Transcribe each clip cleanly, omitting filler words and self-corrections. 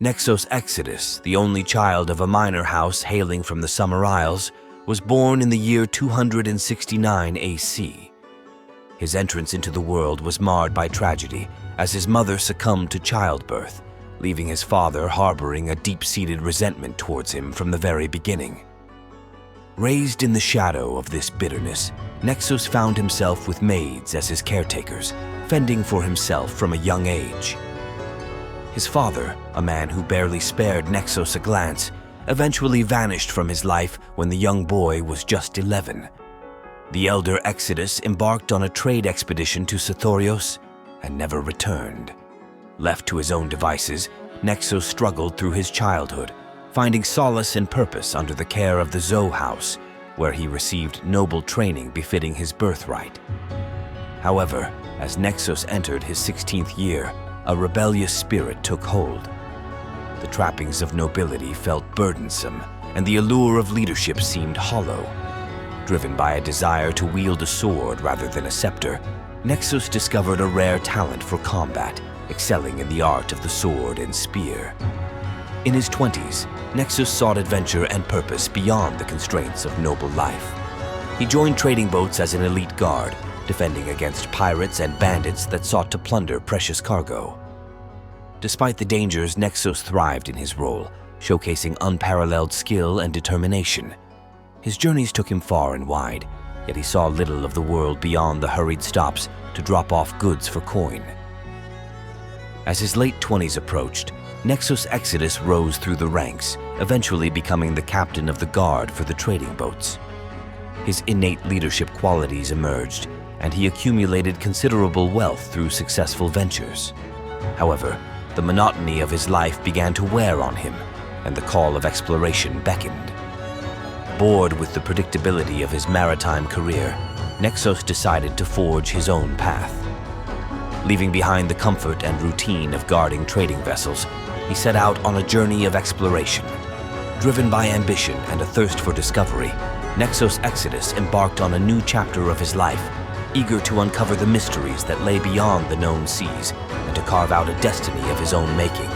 Nexos Exodus, the only child of a miner house hailing from the Summer Isles, was born in the year 269 AC. His entrance into the world was marred by tragedy, as his mother succumbed to childbirth, leaving his father harboring a deep-seated resentment towards him from the very beginning. Raised in the shadow of this bitterness, Nexos found himself with maids as his caretakers, fending for himself from a young age. His father, a man who barely spared Nexos a glance, eventually vanished from his life when the young boy was just 11. The elder Exodus embarked on a trade expedition to Sithorios and never returned. Left to his own devices, Nexos struggled through his childhood, finding solace and purpose under the care of the Zoe House, where he received noble training befitting his birthright. However, as Nexos entered his 16th year, a rebellious spirit took hold. The trappings of nobility felt burdensome, and the allure of leadership seemed hollow. Driven by a desire to wield a sword rather than a scepter, Nexos discovered a rare talent for combat, excelling in the art of the sword and spear. In his 20s, Nexos sought adventure and purpose beyond the constraints of noble life. He joined trading boats as an elite guard, defending against pirates and bandits that sought to plunder precious cargo. Despite the dangers, Nexos thrived in his role, showcasing unparalleled skill and determination. His journeys took him far and wide, yet he saw little of the world beyond the hurried stops to drop off goods for coin. As his late 20s approached, Nexos Exodus rose through the ranks, eventually becoming the captain of the guard for the trading boats. His innate leadership qualities emerged, and he accumulated considerable wealth through successful ventures. However, the monotony of his life began to wear on him, and the call of exploration beckoned. Bored with the predictability of his maritime career, Nexos decided to forge his own path. Leaving behind the comfort and routine of guarding trading vessels, he set out on a journey of exploration. Driven by ambition and a thirst for discovery, Nexos Exodus embarked on a new chapter of his life, eager to uncover the mysteries that lay beyond the known seas and to carve out a destiny of his own making.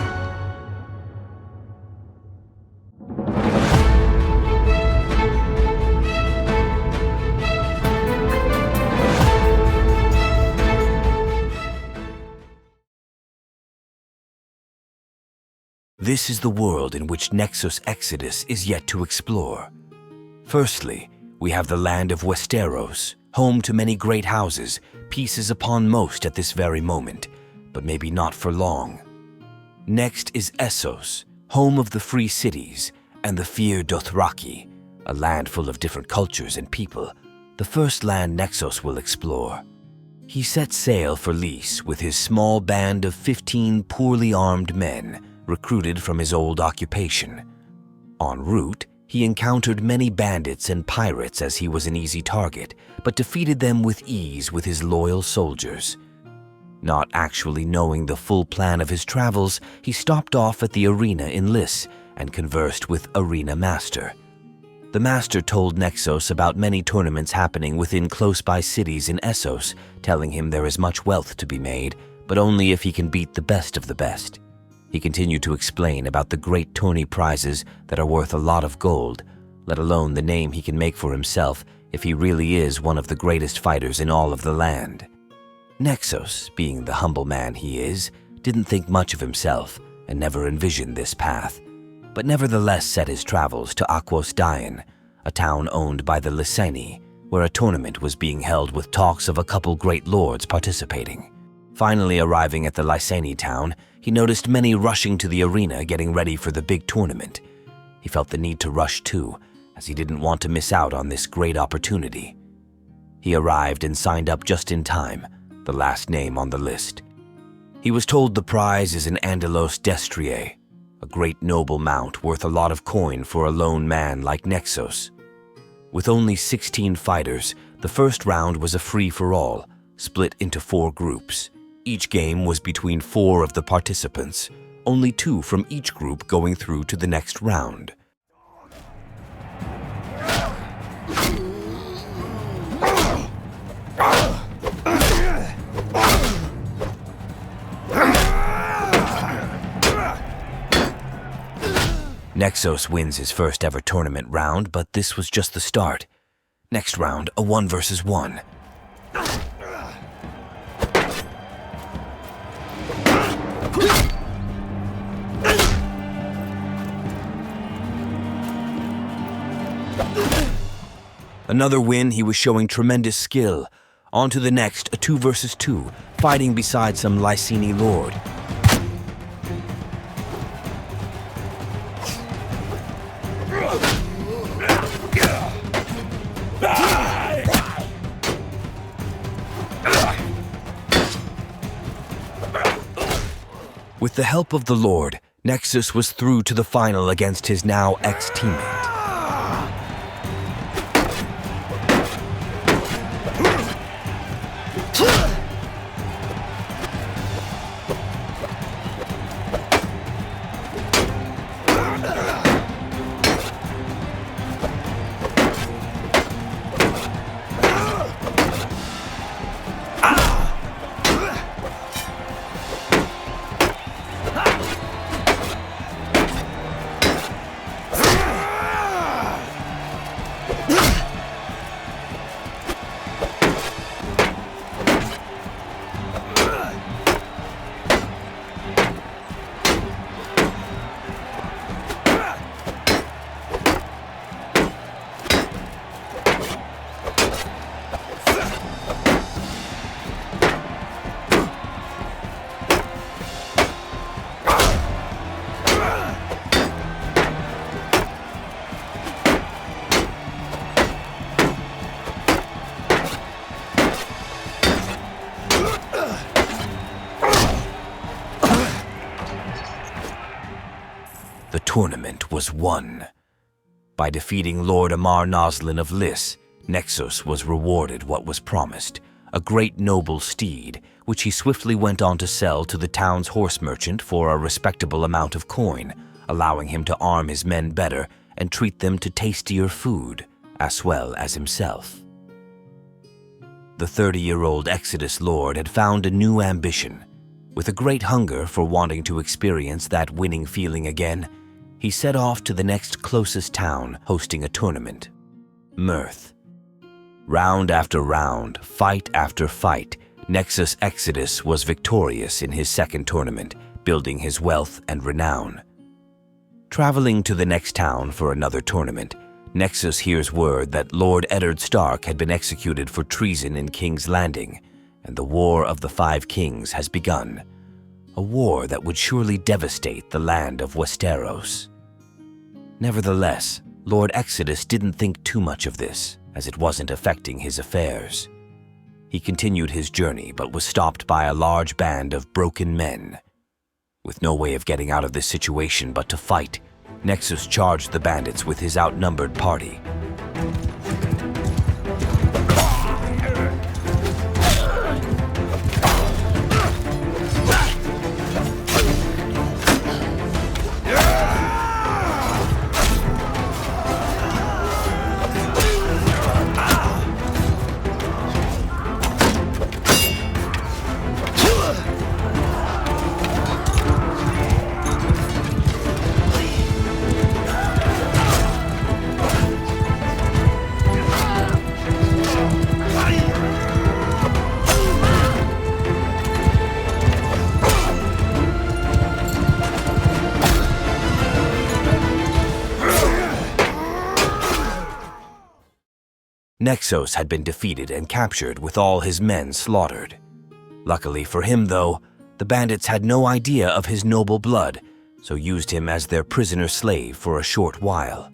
This is the world in which Nexos Exodus is yet to explore. Firstly, we have the land of Westeros, home to many great houses, pieces upon most at this very moment, but maybe not for long. Next is Essos, home of the free cities, and the feared Dothraki, a land full of different cultures and people, the first land Nexos will explore. He set sail for Lys with his small band of 15 poorly armed men, recruited from his old occupation. En route, he encountered many bandits and pirates as he was an easy target, but defeated them with ease with his loyal soldiers. Not actually knowing the full plan of his travels, he stopped off at the arena in Lys and conversed with Arena Master. The Master told Nexos about many tournaments happening within close-by cities in Essos, telling him there is much wealth to be made, but only if he can beat the best of the best. He continued to explain about the great tourney prizes that are worth a lot of gold, let alone the name he can make for himself if he really is one of the greatest fighters in all of the land. Nexos, being the humble man he is, didn't think much of himself and never envisioned this path, but nevertheless set his travels to Aquos Dian, a town owned by the Lyseni, where a tournament was being held with talks of a couple great lords participating. Finally arriving at the Lyseni town, he noticed many rushing to the arena getting ready for the big tournament. He felt the need to rush too, as he didn't want to miss out on this great opportunity. He arrived and signed up just in time, the last name on the list. He was told the prize is an Andalos Destrier, a great noble mount worth a lot of coin for a lone man like Nexos. With only 16 fighters, the first round was a free-for-all, split into 4 groups. Each game was between 4 of the participants, only 2 from each group going through to the next round. Nexos wins his first ever tournament round, but this was just the start. Next round, a 1 versus 1. Another win, he was showing tremendous skill. On to the next, a 2 versus 2, fighting beside some Lycini Lord. With the help of the Lord, Nexus was through to the final against his now ex-teammate. The tournament was won. By defeating Lord Amar Noslin of Lys, Nexus was rewarded what was promised, a great noble steed, which he swiftly went on to sell to the town's horse merchant for a respectable amount of coin, allowing him to arm his men better and treat them to tastier food, as well as himself. The 30-year-old Exodus Lord had found a new ambition. With a great hunger for wanting to experience that winning feeling again, he set off to the next closest town hosting a tournament, Mirth. Round after round, fight after fight, Nexus Exodus was victorious in his second tournament, building his wealth and renown. Traveling to the next town for another tournament, Nexus hears word that Lord Eddard Stark had been executed for treason in King's Landing, and the War of the Five Kings has begun. A war that would surely devastate the land of Westeros. Nevertheless, Lord Exodus didn't think too much of this, as it wasn't affecting his affairs. He continued his journey, but was stopped by a large band of broken men. With no way of getting out of this situation but to fight, Nexus charged the bandits with his outnumbered party. Nexos had been defeated and captured with all his men slaughtered. Luckily for him, though, the bandits had no idea of his noble blood, so used him as their prisoner slave for a short while.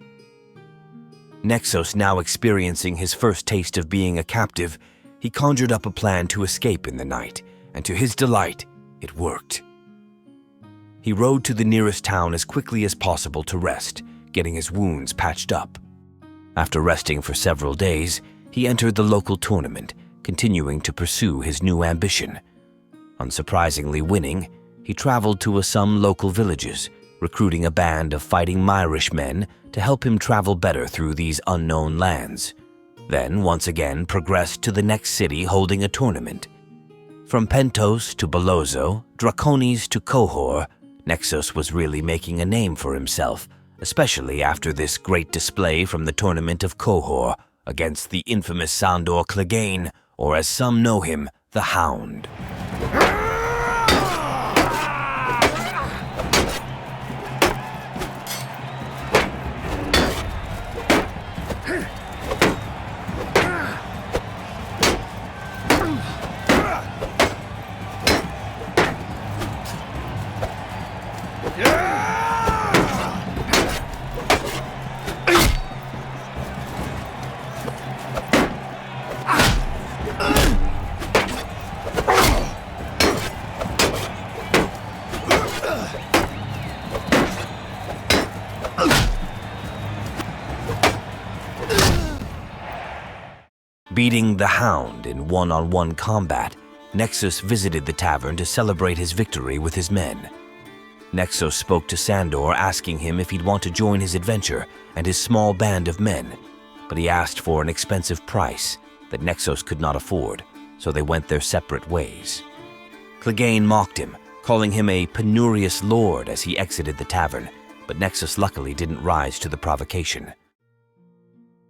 Nexos, now experiencing his first taste of being a captive, he conjured up a plan to escape in the night, and to his delight, it worked. He rode to the nearest town as quickly as possible to rest, getting his wounds patched up. After resting for several days, he entered the local tournament, continuing to pursue his new ambition. Unsurprisingly winning, he traveled to some local villages, recruiting a band of fighting Myrish men to help him travel better through these unknown lands. Then, once again, progressed to the next city holding a tournament. From Pentos to Belozzo, Draconis to Qohor, Nexus was really making a name for himself, especially after this great display from the tournament of Qohor against the infamous Sandor Clegane, or as some know him, the Hound. Beating the Hound in one-on-one combat, Nexus visited the tavern to celebrate his victory with his men. Nexus spoke to Sandor, asking him if he'd want to join his adventure and his small band of men, but he asked for an expensive price that Nexus could not afford, so they went their separate ways. Clegane mocked him, calling him a penurious lord as he exited the tavern, but Nexus luckily didn't rise to the provocation.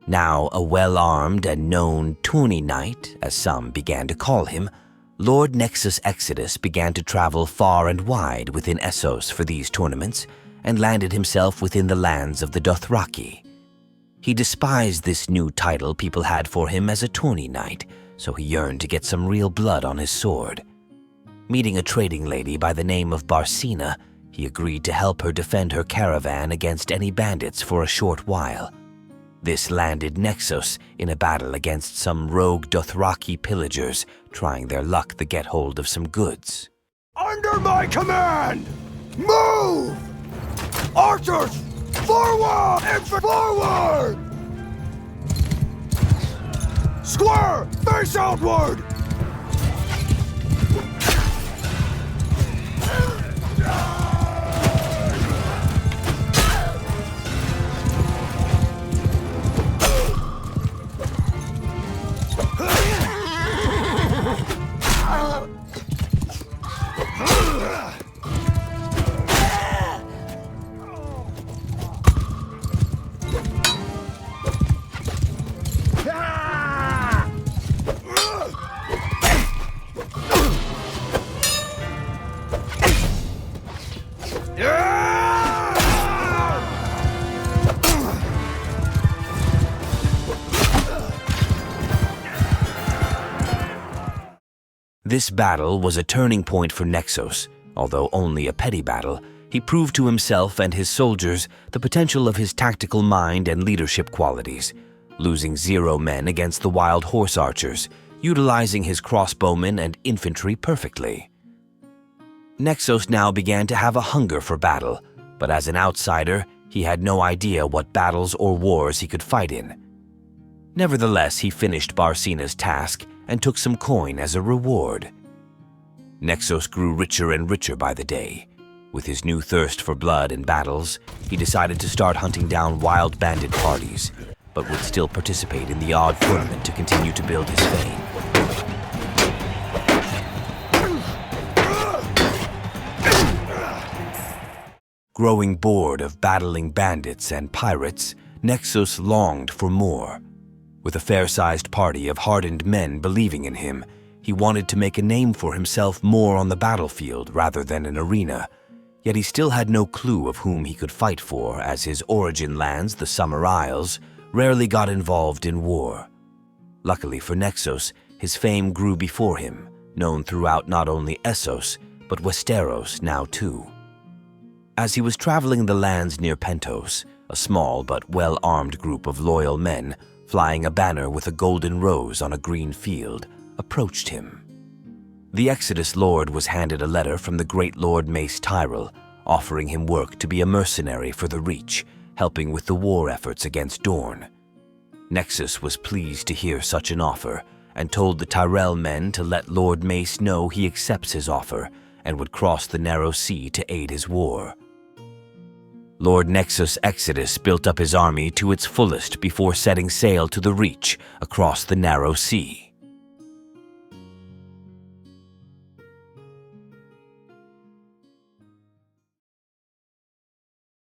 Now a well-armed and known tourney knight, as some began to call him, Lord Nexus Exodus began to travel far and wide within Essos for these tournaments and landed himself within the lands of the Dothraki. He despised this new title people had for him as a tourney knight, so he yearned to get some real blood on his sword. Meeting a trading lady by the name of Barsina, he agreed to help her defend her caravan against any bandits for a short while. This landed Nexus in a battle against some rogue Dothraki pillagers trying their luck to get hold of some goods. Under my command! Move! Archers! Forward! Infantry forward! Square! Face outward! This battle was a turning point for Nexus. Although only a petty battle, he proved to himself and his soldiers the potential of his tactical mind and leadership qualities, losing 0 men against the wild horse archers, utilizing his crossbowmen and infantry perfectly. Nexus now began to have a hunger for battle, but as an outsider, he had no idea what battles or wars he could fight in. Nevertheless, he finished Barsina's task and took some coin as a reward. Nexus grew richer and richer by the day. With his new thirst for blood and battles, he decided to start hunting down wild bandit parties, but would still participate in the odd tournament to continue to build his fame. Growing bored of battling bandits and pirates, Nexus longed for more. With a fair-sized party of hardened men believing in him, he wanted to make a name for himself more on the battlefield rather than an arena. Yet he still had no clue of whom he could fight for, as his origin lands, the Summer Isles, rarely got involved in war. Luckily for Nexus, his fame grew before him, known throughout not only Essos, but Westeros now too. As he was traveling the lands near Pentos, a small but well-armed group of loyal men, flying a banner with a golden rose on a green field, approached him. The Exodus Lord was handed a letter from the great Lord Mace Tyrell, offering him work to be a mercenary for the Reach, helping with the war efforts against Dorne. Nexus was pleased to hear such an offer, and told the Tyrell men to let Lord Mace know he accepts his offer, and would cross the narrow sea to aid his war. Lord Nexus Exodus built up his army to its fullest before setting sail to the Reach across the narrow sea.